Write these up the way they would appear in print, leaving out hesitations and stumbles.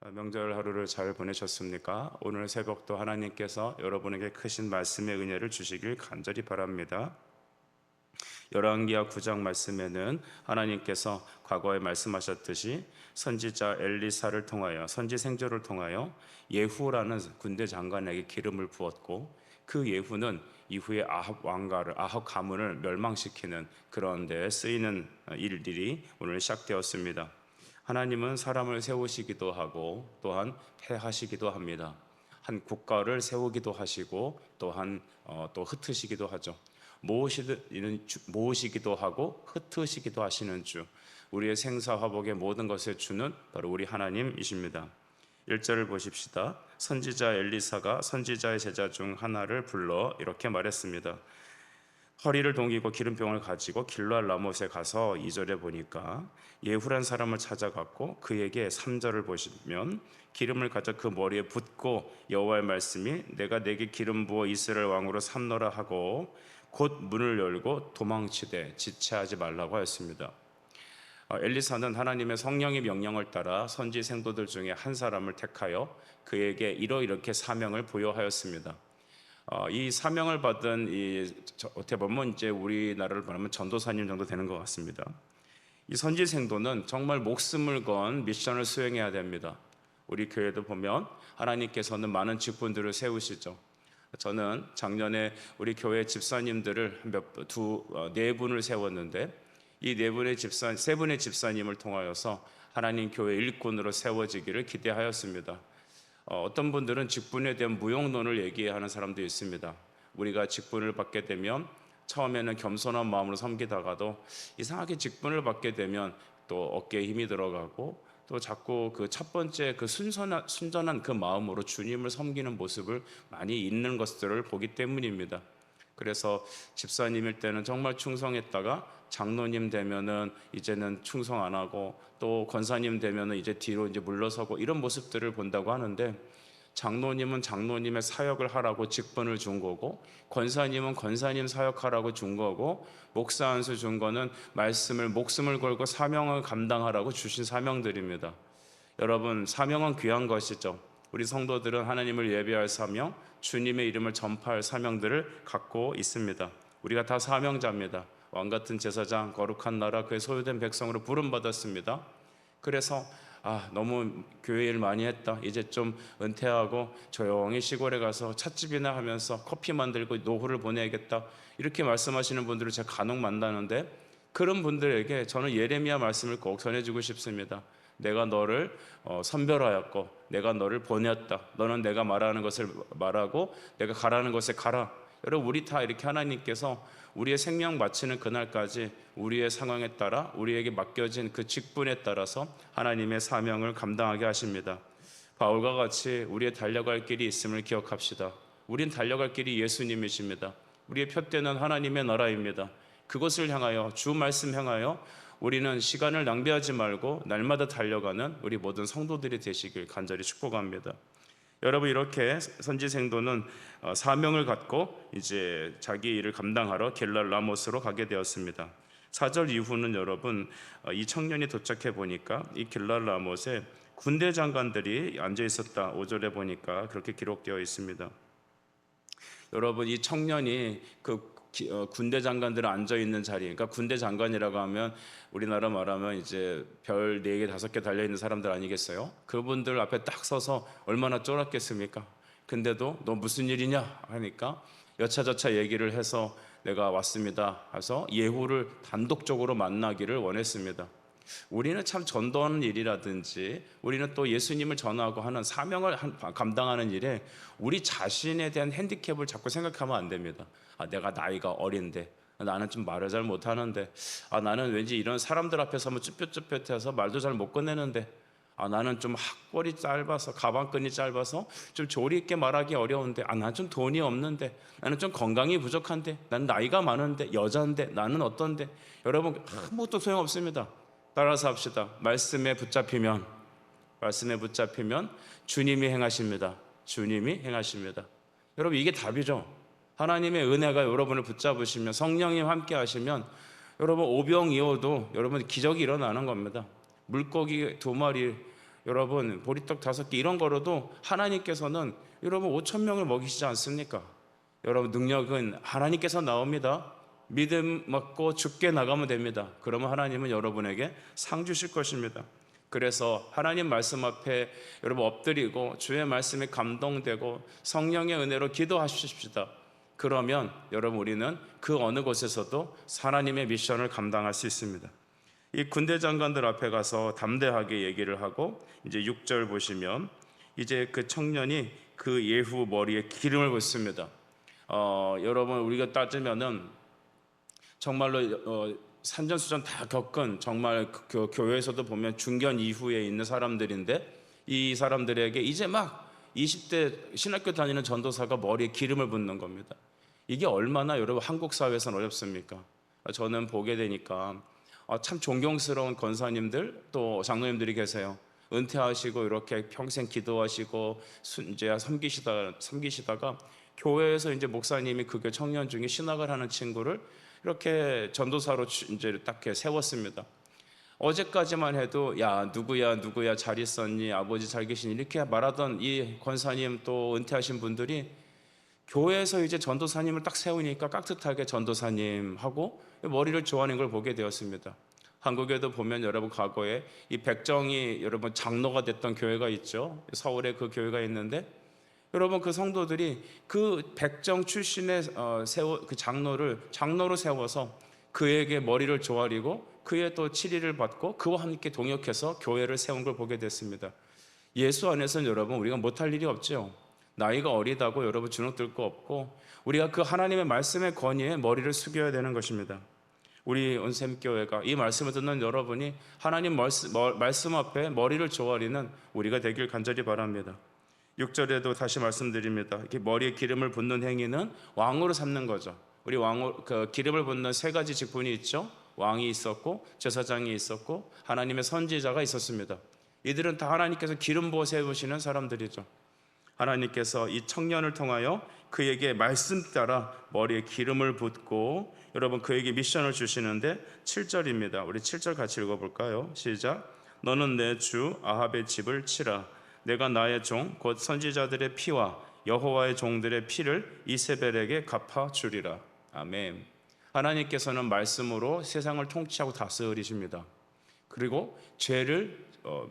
명절 하루를 잘 보내셨습니까? 오늘 새벽도 하나님께서 여러분에게 크신 말씀의 은혜를 주시길 간절히 바랍니다. 열왕기하 9장 말씀에는 하나님께서 과거에 말씀하셨듯이 선지자 엘리사를 통하여 선지생조를 통하여 예후라는 군대 장관에게 기름을 부었고, 그 예후는 이후에 아합 가문을 멸망시키는 그런 데 쓰이는 일들이 오늘 시작되었습니다. 하나님은 사람을 세우시기도 하고 또한 패하시기도 합니다. 한 국가를 세우기도 하시고 또한 또 흩으시기도 하죠. 모으시기도 하고 흩으시기도 하시는 주, 우리의 생사화복의 모든 것의 주는 바로 우리 하나님이십니다. 1절을 보십시다. 선지자 엘리사가 선지자의 제자 중 하나를 불러 이렇게 말했습니다. 허리를 동이고 기름병을 가지고 길르앗 라못에 가서 2절에 보니까 예후란 사람을 찾아갔고 그에게 3절을 보시면 기름을 가져 그 머리에 붓고 여호와의 말씀이 내가 내게 기름 부어 이스라엘 왕으로 삼노라 하고 곧 문을 열고 도망치되 지체하지 말라고 하였습니다. 엘리사는 하나님의 성령의 명령을 따라 선지 생도들 중에 한 사람을 택하여 그에게 이렇게 사명을 부여하였습니다. 이 사명을 받은 어떻게 보면 이제 우리나라를 말하면 전도사님 정도 되는 것 같습니다. 이 선지 생도는 정말 목숨을 건 미션을 수행해야 됩니다. 우리 교회도 보면 하나님께서는 많은 직분들을 세우시죠. 저는 작년에 우리 교회 집사님들을 네 분을 세웠는데, 이 세 분의 집사님을 통하여서 하나님 교회 일꾼으로 세워지기를 기대하였습니다. 어떤 분들은 직분에 대한 무용론을 얘기하는 사람도 있습니다. 우리가 직분을 받게 되면 처음에는 겸손한 마음으로 섬기다가도 이상하게 직분을 받게 되면 또 어깨에 힘이 들어가고 또 자꾸 그 첫 번째 그 순전한 그 마음으로 주님을 섬기는 모습을 많이 잃는 것들을 보기 때문입니다. 그래서 집사님일 때는 정말 충성했다가 장로님 되면은 이제는 충성 안 하고, 또 권사님 되면은 이제 뒤로 이제 물러서고, 이런 모습들을 본다고 하는데, 장로님은 장로님의 사역을 하라고 직분을 준 거고, 권사님은 권사님 사역하라고 준 거고, 목사 한 수 준 거는 목숨을 걸고 사명을 감당하라고 주신 사명들입니다. 여러분, 사명은 귀한 것이죠. 우리 성도들은 하나님을 예배할 사명, 주님의 이름을 전파할 사명들을 갖고 있습니다. 우리가 다 사명자입니다. 왕같은 제사장, 거룩한 나라, 그의 소유된 백성으로 부름받았습니다. 그래서 너무 교회 일 많이 했다, 이제 좀 은퇴하고 조용히 시골에 가서 찻집이나 하면서 커피 만들고 노후를 보내야겠다, 이렇게 말씀하시는 분들을 제가 간혹 만나는데, 그런 분들에게 저는 예레미야 말씀을 꼭 전해주고 싶습니다. 내가 너를 선별하였고 내가 너를 보냈다. 너는 내가 말하는 것을 말하고 내가 가라는 것에 가라. 여러분, 우리 다 이렇게 하나님께서 우리의 생명 마치는 그날까지 우리의 상황에 따라 우리에게 맡겨진 그 직분에 따라서 하나님의 사명을 감당하게 하십니다. 바울과 같이 우리의 달려갈 길이 있음을 기억합시다. 우린 달려갈 길이 예수님이십니다. 우리의 푯대는 하나님의 나라입니다. 그것을 향하여, 주 말씀 향하여 우리는 시간을 낭비하지 말고 날마다 달려가는 우리 모든 성도들이 되시길 간절히 축복합니다. 여러분, 이렇게 선지생도는 사명을 갖고 이제 자기 일을 감당하러 길르앗 라못으로 가게 되었습니다. 4절 이후는 여러분, 이 청년이 도착해 보니까 이 길르앗 라못에 군대 장관들이 앉아 있었다. 5절에 보니까 그렇게 기록되어 있습니다. 여러분, 이 청년이 군대 장관들 앉아 있는 자리, 그러니까 군대 장관이라고 하면 우리나라 말하면 이제 별 4개 5개 달려 있는 사람들 아니겠어요? 그분들 앞에 딱 서서 얼마나 쫄았겠습니까? 근데도 너 무슨 일이냐 하니까 여차저차 얘기를 해서 내가 왔습니다 해서 예후를 단독적으로 만나기를 원했습니다. 우리는 참 전도하는 일이라든지 우리는 또 예수님을 전하고 하는 사명을 감당하는 일에 우리 자신에 대한 핸디캡을 자꾸 생각하면 안 됩니다. 내가 나이가 어린데, 나는 좀 말을 잘 못하는데, 나는 왠지 이런 사람들 앞에서 뭐 쭈뼛쭈뼛해서 말도 잘 못 꺼내는데, 나는 좀 학벌이 짧아서, 가방끈이 짧아서 좀 조리 있게 말하기 어려운데, 나는 좀 돈이 없는데, 나는 좀 건강이 부족한데, 나는 나이가 많은데, 여자인데, 나는 어떤데. 여러분, 아무것도 소용없습니다. 따라서 합시다. 말씀에 붙잡히면 주님이 행하십니다. 주님이 행하십니다. 여러분, 이게 답이죠. 하나님의 은혜가 여러분을 붙잡으시면, 성령님 함께 하시면 여러분 오병이어도 여러분 기적이 일어나는 겁니다. 물고기 2마리 여러분 보리떡 5개 이런 거로도 하나님께서는 여러분 5천 명을 먹이시지 않습니까? 여러분 능력은 하나님께서 나옵니다. 믿음 먹고 죽게 나가면 됩니다. 그러면 하나님은 여러분에게 상 주실 것입니다. 그래서 하나님 말씀 앞에 여러분 엎드리고 주의 말씀에 감동되고 성령의 은혜로 기도하십시다. 그러면 여러분 우리는 그 어느 곳에서도 하나님의 미션을 감당할 수 있습니다. 이 군대 장관들 앞에 가서 담대하게 얘기를 하고 이제 6절 보시면 이제 그 청년이 그 예후 머리에 기름을 붓습니다. 여러분 우리가 따지면은 정말로 산전수전 다 겪은 정말 그 교회에서도 보면 중견 이후에 있는 사람들인데 이 사람들에게 이제 막 20대 신학교 다니는 전도사가 머리에 기름을 붓는 겁니다. 이게 얼마나 여러분 한국 사회에서는 어렵습니까? 저는 보게 되니까 참 존경스러운 권사님들 또 장로님들이 계세요. 은퇴하시고 이렇게 평생 기도하시고 이제 섬기시다가 교회에서 이제 목사님이 그 교회 청년 중에 신학을 하는 친구를 이렇게 전도사로 이제 딱 세웠습니다. 어제까지만 해도 야 누구야 잘 있었니 아버지 잘 계시니 이렇게 말하던 이 권사님 또 은퇴하신 분들이 교회에서 이제 전도사님을 딱 세우니까 깍듯하게 전도사님 하고 머리를 조아는 걸 보게 되었습니다. 한국에도 보면 여러분 과거에 이 백정이 여러분 장로가 됐던 교회가 있죠. 서울에 그 교회가 있는데 여러분 그 성도들이 그 백정 출신의 그 장로로 세워서 그에게 머리를 조아리고 그의 또 치리를 받고 그와 함께 동역해서 교회를 세운 걸 보게 됐습니다. 예수 안에서는 여러분 우리가 못할 일이 없죠. 나이가 어리다고 여러분 주눅들 거 없고 우리가 그 하나님의 말씀의 권위에 머리를 숙여야 되는 것입니다. 우리 온샘교회가 이 말씀을 듣는 여러분이 하나님 말씀 앞에 머리를 조아리는 우리가 되길 간절히 바랍니다. 6절에도 다시 말씀드립니다. 이렇게 머리에 기름을 붓는 행위는 왕으로 삼는 거죠. 우리 그 기름을 붓는 3가지 직분이 있죠. 왕이 있었고 제사장이 있었고 하나님의 선지자가 있었습니다. 이들은 다 하나님께서 기름 부어 세우시는 사람들이죠. 하나님께서 이 청년을 통하여 그에게 말씀 따라 머리에 기름을 붓고 여러분 그에게 미션을 주시는데 7절입니다. 우리 7절 같이 읽어볼까요? 시작. 너는 내 주 아합의 집을 치라. 내가 나의 종 곧 선지자들의 피와 여호와의 종들의 피를 이세벨에게 갚아주리라. 아멘. 하나님께서는 말씀으로 세상을 통치하고 다스리십니다. 그리고 죄를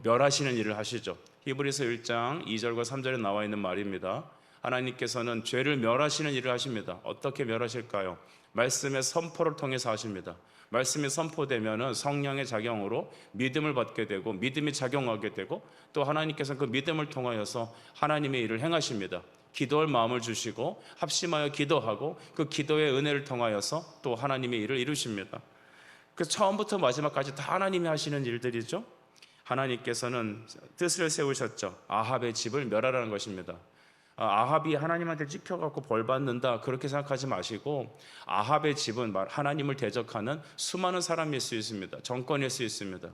멸하시는 일을 하시죠. 히브리서 1장 2절과 3절에 나와 있는 말입니다. 하나님께서는 죄를 멸하시는 일을 하십니다. 어떻게 멸하실까요? 말씀의 선포를 통해서 하십니다. 말씀이 선포되면 성령의 작용으로 믿음을 받게 되고 믿음이 작용하게 되고 또 하나님께서 그 믿음을 통하여서 하나님의 일을 행하십니다. 기도할 마음을 주시고 합심하여 기도하고 그 기도의 은혜를 통하여서 또 하나님의 일을 이루십니다. 그 처음부터 마지막까지 다 하나님이 하시는 일들이죠. 하나님께서는 뜻을 세우셨죠. 아합의 집을 멸하라는 것입니다. 아합이 하나님한테 찍혀갖고 벌 받는다 그렇게 생각하지 마시고 아합의 집은 하나님을 대적하는 수많은 사람일 수 있습니다. 정권일 수 있습니다.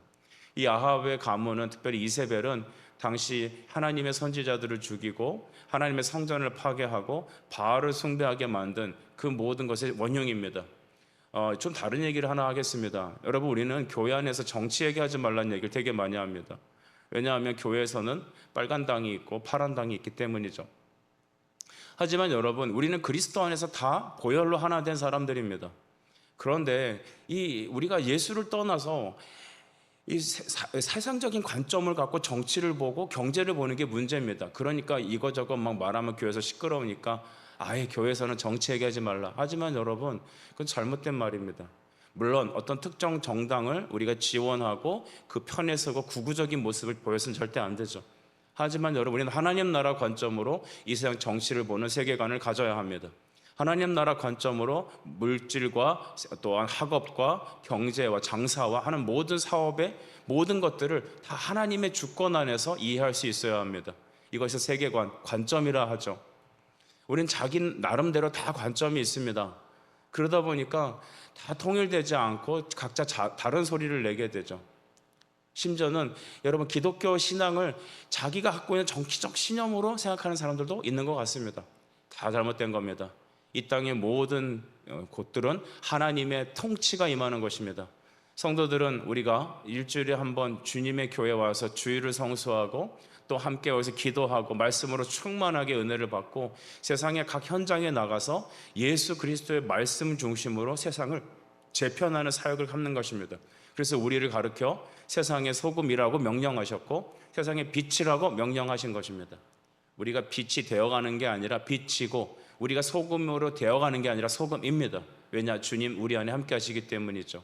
이 아합의 가문은 특별히 이세벨은 당시 하나님의 선지자들을 죽이고 하나님의 성전을 파괴하고 바알을 숭배하게 만든 그 모든 것의 원흉입니다. 좀 다른 얘기를 하나 하겠습니다. 여러분 우리는 교회 안에서 정치 얘기하지 말라는 얘기를 되게 많이 합니다. 왜냐하면 교회에서는 빨간 당이 있고 파란 당이 있기 때문이죠. 하지만 여러분 우리는 그리스도 안에서 다 보혈로 하나 된 사람들입니다. 그런데 우리가 예수를 떠나서 이 세상적인 관점을 갖고 정치를 보고 경제를 보는 게 문제입니다. 그러니까 이거저거 막 말하면 교회에서 시끄러우니까 아예 교회에서는 정치 얘기하지 말라. 하지만 여러분 그건 잘못된 말입니다. 물론 어떤 특정 정당을 우리가 지원하고 그 편에 서고 구구적인 모습을 보여서는 절대 안 되죠. 하지만 여러분 우리는 하나님 나라 관점으로 이 세상 정치를 보는 세계관을 가져야 합니다. 하나님 나라 관점으로 물질과 또한 학업과 경제와 장사와 하는 모든 사업의 모든 것들을 다 하나님의 주권 안에서 이해할 수 있어야 합니다. 이것이 세계관, 관점이라 하죠. 우리는 자기 나름대로 다 관점이 있습니다. 그러다 보니까 다 통일되지 않고 각자 다른 소리를 내게 되죠. 심지어는 여러분 기독교 신앙을 자기가 갖고 있는 정치적 신념으로 생각하는 사람들도 있는 것 같습니다. 다 잘못된 겁니다. 이 땅의 모든 곳들은 하나님의 통치가 임하는 것입니다. 성도들은 우리가 일주일에 한 번 주님의 교회에 와서 주일을 성수하고 또 함께 여기서 기도하고 말씀으로 충만하게 은혜를 받고 세상의 각 현장에 나가서 예수 그리스도의 말씀 중심으로 세상을 재편하는 사역을 갖는 것입니다. 그래서 우리를 가르쳐 세상의 소금이라고 명령하셨고 세상의 빛이라고 명령하신 것입니다. 우리가 빛이 되어가는 게 아니라 빛이고 우리가 소금으로 되어가는 게 아니라 소금입니다. 왜냐? 주님 우리 안에 함께 하시기 때문이죠.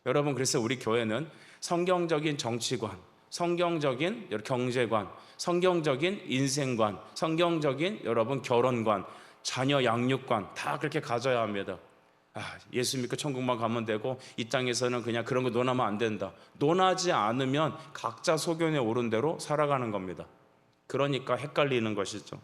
여러분, 그래서 우리 교회는 성경적인 정치관, 성경적인 경제관, 성경적인 인생관, 성경적인 여러분 결혼관, 자녀 양육관 다 그렇게 가져야 합니다. 예수 믿고 천국만 가면 되고 이 땅에서는 그냥 그런 거 논하면 안 된다. 논하지 않으면 각자 소견에 오른 대로 살아가는 겁니다. 그러니까 헷갈리는 것이죠.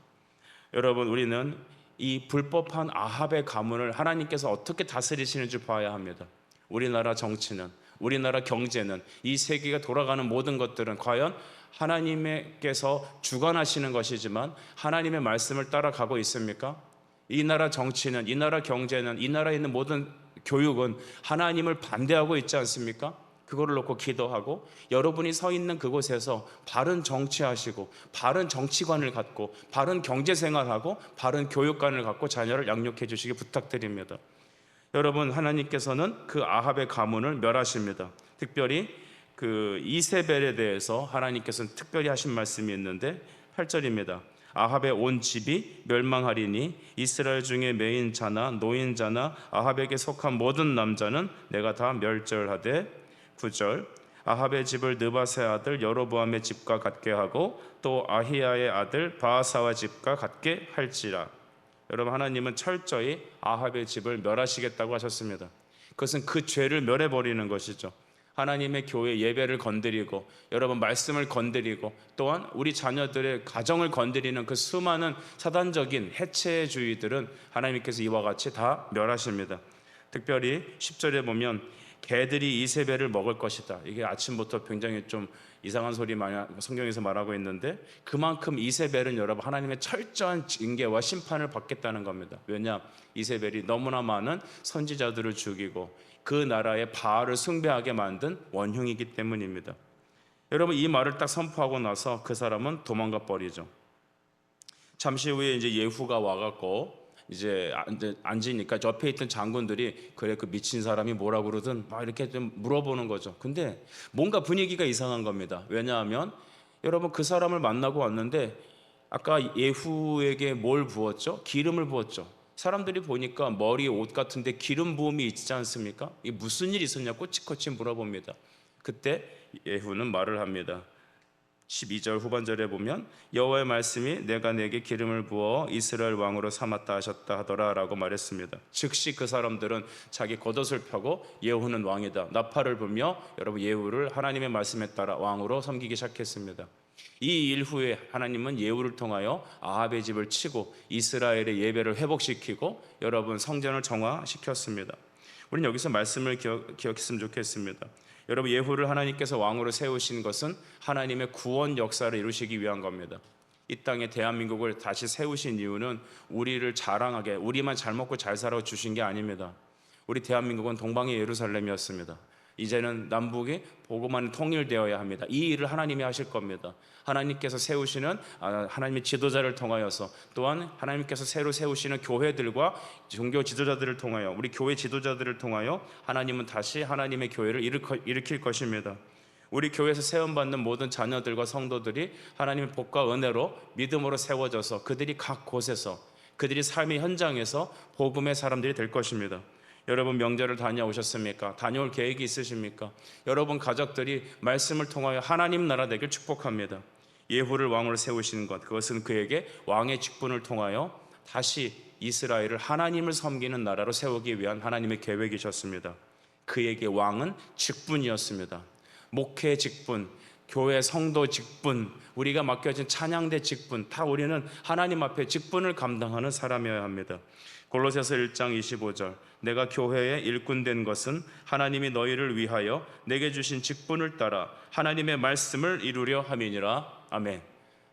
여러분, 우리는 이 불법한 아합의 가문을 하나님께서 어떻게 다스리시는지 봐야 합니다. 우리나라 정치는, 우리나라 경제는, 이 세계가 돌아가는 모든 것들은 과연 하나님께서 주관하시는 것이지만 하나님의 말씀을 따라가고 있습니까? 이 나라 정치는, 이 나라 경제는, 이 나라에 있는 모든 교육은 하나님을 반대하고 있지 않습니까? 그거를 놓고 기도하고 여러분이 서 있는 그곳에서 바른 정치하시고 바른 정치관을 갖고 바른 경제생활하고 바른 교육관을 갖고 자녀를 양육해 주시기 부탁드립니다. 여러분, 하나님께서는 그 아합의 가문을 멸하십니다. 특별히 그 이세벨에 대해서 하나님께서는 특별히 하신 말씀이 있는데 8절입니다. 아합의 온 집이 멸망하리니 이스라엘 중에 매인 자나 노인 자나 아합에게 속한 모든 남자는 내가 다 멸절하되 9절 아합의 집을 느바세 아들 여로보암의 집과 같게 하고 또 아히야의 아들 바하사와 집과 같게 할지라. 여러분, 하나님은 철저히 아합의 집을 멸하시겠다고 하셨습니다. 그것은 그 죄를 멸해버리는 것이죠. 하나님의 교회 예배를 건드리고 여러분 말씀을 건드리고 또한 우리 자녀들의 가정을 건드리는 그 수많은 사단적인 해체주의들은 하나님께서 이와 같이 다 멸하십니다. 특별히 10절에 보면 개들이 이세벨을 먹을 것이다. 이게 아침부터 굉장히 좀 이상한 소리 많이 성경에서 말하고 있는데 그만큼 이세벨은 여러분 하나님의 철저한 징계와 심판을 받겠다는 겁니다. 왜냐? 이세벨이 너무나 많은 선지자들을 죽이고 그 나라의 바알을 숭배하게 만든 원흉이기 때문입니다. 여러분, 이 말을 딱 선포하고 나서 그 사람은 도망가 버리죠. 잠시 후에 이제 예후가 와갖고 이제 앉으니까 옆에 있던 장군들이 그래 그 미친 사람이 뭐라 그러든 막 이렇게 좀 물어보는 거죠. 근데 뭔가 분위기가 이상한 겁니다. 왜냐하면 여러분 그 사람을 만나고 왔는데 아까 예후에게 뭘 부었죠? 기름을 부었죠. 사람들이 보니까 머리 옷 같은데 기름 부음이 있지 않습니까? 이게 무슨 일이 있었냐 꼬치꼬치 물어봅니다. 그때 예후는 말을 합니다. 12절 후반절에 보면 여호와의 말씀이 내가 내게 기름을 부어 이스라엘 왕으로 삼았다 하셨다 하더라 라고 말했습니다. 즉시 그 사람들은 자기 겉옷을 펴고 예후는 왕이다 나팔을 불며 여러분 예후를 하나님의 말씀에 따라 왕으로 섬기기 시작했습니다. 이 일 후에 하나님은 예후를 통하여 아합의 집을 치고 이스라엘의 예배를 회복시키고 여러분 성전을 정화시켰습니다. 우리는 여기서 말씀을 기억했으면 좋겠습니다. 여러분, 예후를 하나님께서 왕으로 세우신 것은 하나님의 구원 역사를 이루시기 위한 겁니다. 이 땅에 대한민국을 다시 세우신 이유는 우리를 자랑하게 우리만 잘 먹고 잘 살아 주신 게 아닙니다. 우리 대한민국은 동방의 예루살렘이었습니다. 이제는 남북이 복음만 통일되어야 합니다. 이 일을 하나님이 하실 겁니다. 하나님께서 세우시는 하나님의 지도자를 통하여서 또한 하나님께서 새로 세우시는 교회들과 종교 지도자들을 통하여 우리 교회 지도자들을 통하여 하나님은 다시 하나님의 교회를 일으킬 것입니다. 우리 교회에서 세움받는 모든 자녀들과 성도들이 하나님의 복과 은혜로 믿음으로 세워져서 그들이 각 곳에서 그들이 삶의 현장에서 복음의 사람들이 될 것입니다. 여러분 명절을 다녀오셨습니까? 다녀올 계획이 있으십니까? 여러분 가족들이 말씀을 통하여 하나님 나라 되길 축복합니다. 예후를 왕으로 세우시는 것, 그것은 그에게 왕의 직분을 통하여 다시 이스라엘을 하나님을 섬기는 나라로 세우기 위한 하나님의 계획이셨습니다. 그에게 왕은 직분이었습니다. 목회 직분, 교회 성도 직분, 우리가 맡겨진 찬양대 직분, 다 우리는 하나님 앞에 직분을 감당하는 사람이어야 합니다. 골로새서 1장 25절 내가 교회의 일꾼 된 것은 하나님이 너희를 위하여 내게 주신 직분을 따라 하나님의 말씀을 이루려 함이니라. 아멘.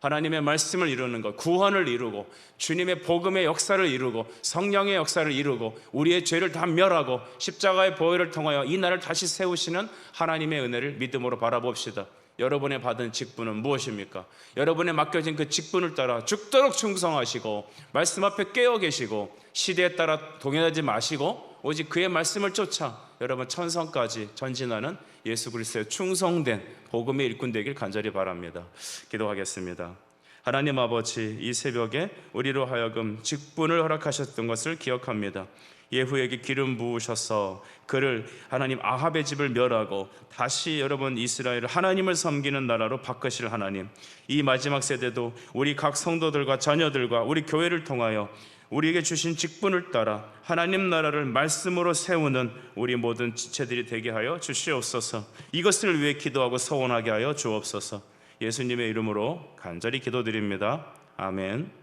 하나님의 말씀을 이루는 것, 구원을 이루고 주님의 복음의 역사를 이루고 성령의 역사를 이루고 우리의 죄를 다 멸하고 십자가의 보혈을 통하여 이 나라를 다시 세우시는 하나님의 은혜를 믿음으로 바라봅시다. 여러분의 받은 직분은 무엇입니까? 여러분의 맡겨진 그 직분을 따라 죽도록 충성하시고 말씀 앞에 깨어 계시고 시대에 따라 동요하지 마시고 오직 그의 말씀을 쫓아 여러분 천성까지 전진하는 예수 그리스도의 충성된 복음의 일꾼 되길 간절히 바랍니다. 기도하겠습니다. 하나님 아버지, 이 새벽에 우리로 하여금 직분을 허락하셨던 것을 기억합니다. 예후에게 기름 부으셔서 그를 하나님 아합의 집을 멸하고 다시 여러분 이스라엘을 하나님을 섬기는 나라로 바꾸실 하나님, 이 마지막 세대도 우리 각 성도들과 자녀들과 우리 교회를 통하여 우리에게 주신 직분을 따라 하나님 나라를 말씀으로 세우는 우리 모든 지체들이 되게 하여 주시옵소서. 이것을 위해 기도하고 서원하게 하여 주옵소서. 예수님의 이름으로 간절히 기도드립니다. 아멘.